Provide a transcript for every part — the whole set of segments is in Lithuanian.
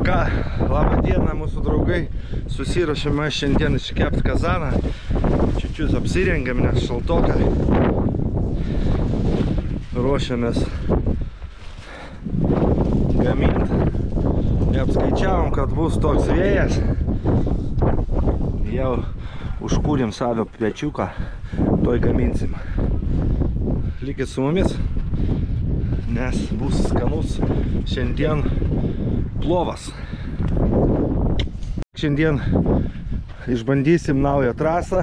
Ką, labą dieną mūsų draugai. Susiruošėme šiandien iškepti kazaną. Čiučius apsirengėm, nes šaltoka. Ruošiamės gaminti. Neapskaičiavom, kad bus toks vėjas. Jau užkūrėm savo pečiuką. Toj gaminsim. Likit su mumis, nes bus skanus šiandien plovas. Šiandien išbandysim naują trasą,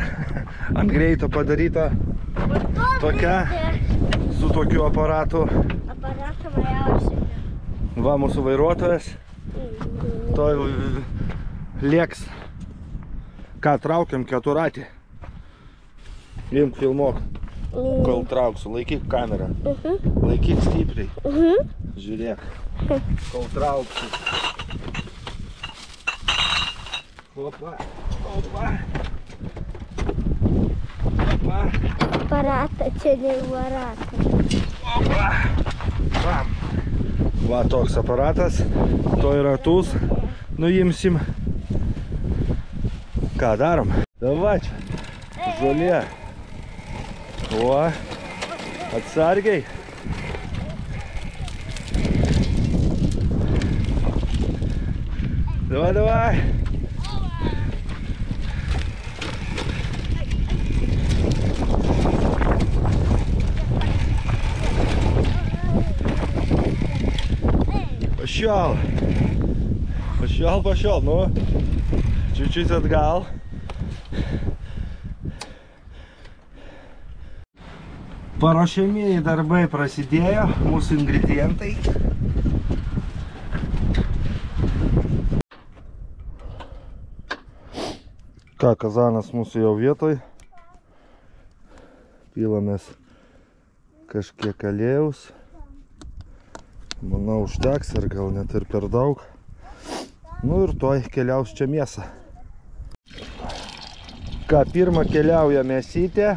ant greito padarytą tokia, su tokiu aparatu. Va mūsų vairuotojas, to lėks, ką traukiam keturatį. Imk filmuok, kol trauksiu, laikyk kamerą, laikyk stipriai, žiūrėk, kol trauksiu. Opa, opa, opa. Aparatą, čia ne aparatą. Opa, bam. Va toks aparatas, to ir ratus nuimsim. Ką darom? Davai čia, žolė. O, atsargiai. Davai, davai. Пошел. Пошел, пошел. Ну, чуть-чуть отгал. Paruošiamieji darbai prasidėjo, mūsų ingredientai. Ką, kazanas mūsų jau vietoj. Pilamės kažkiek aliejaus. Manau, užteks ir gal net ir per daug. Nu ir toj keliaus čia mėsa. Ką, pirmą keliauja mėsytė.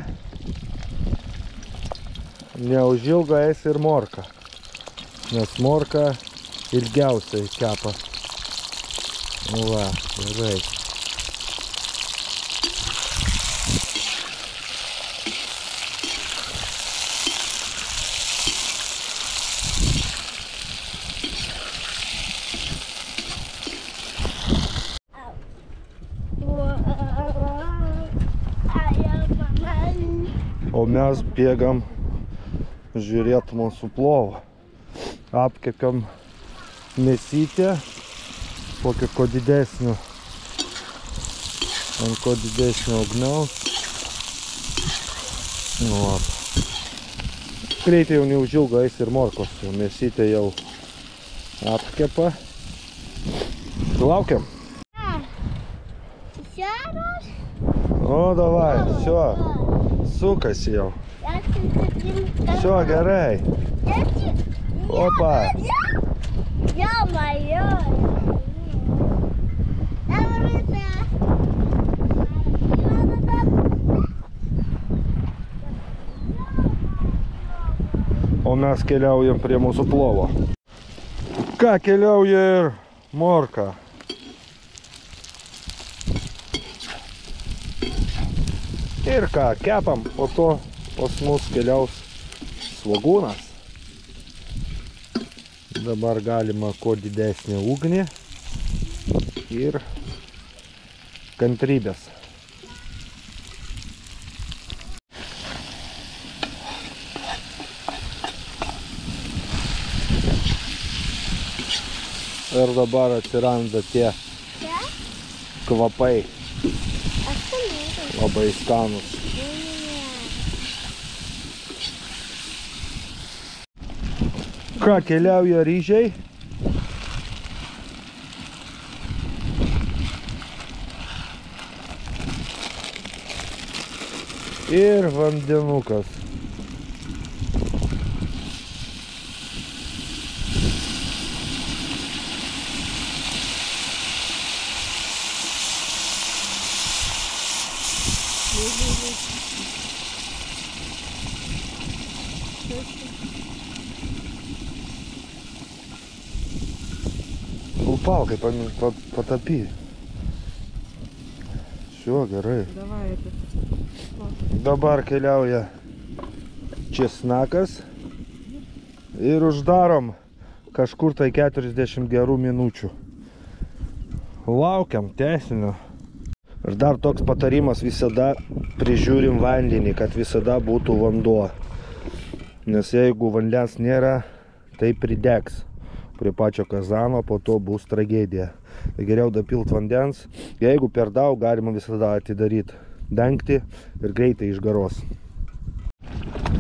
Neužilgo eis ir morka, nes morka ilgiausiai kepa. Nu va, gerai. O mes bėgam žiūrėt mūsų plovą. Apkepiam mėsytę, kokio ko didesnio, ant ko didesnio ugniaus. Nu, greitai jau neužilgo eis ir morkos, jau mėsytė jau apkepa. Laukiam. O, davai, все, sukasi jau. Все, gerai. Opa. O mes keliaujam prie mūsų plovo. Ką, keliauja ir morka. Ir ką, kepam, po to pas mus keliaus svogūnas. Dabar galima kuo didesnį ugnį ir kantrybės. Ir dabar atsiranda tie kvapai. Labai skanus. Ką, keliauja ryžiai. Ir vandenukas. palkai patapy. Šiuo, gerai. Давай это. Dabar keliauja česnakas ir uždarom kažkur tai 40 gerų minučių. Laukiam tęsinio. Ir dar toks patarimas, visada prižiūrim vandenį, kad visada būtų vanduo. Nes jeigu vandens nėra, tai pridegs prie pačio kazano, po to bus tragedija. Tai geriau dapilt vandens. Jeigu per daug, galima visada atidaryti dangtį ir greitai išgaros.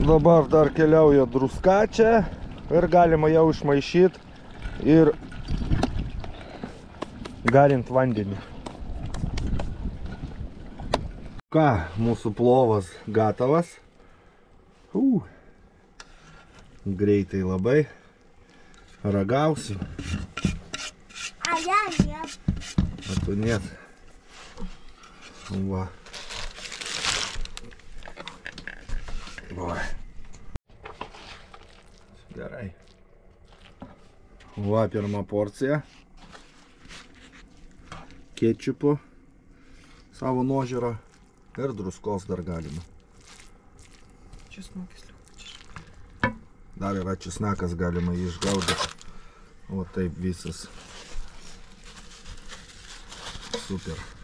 Dabar dar keliauja druska čia ir galima jau išmaišyti ir garint vandenį. Ką, mūsų plovas gatavas. Greitai labai. Ragausiu. А я нет. А то нет. Va. Oi. Gerai. Va, pirma porcija. Kečupo savo nuožiūrą ir druskos dar galima. Чеснок, если хочешь. Dar yra česnakas, galima jį išgaudyti. O taip visas. Super.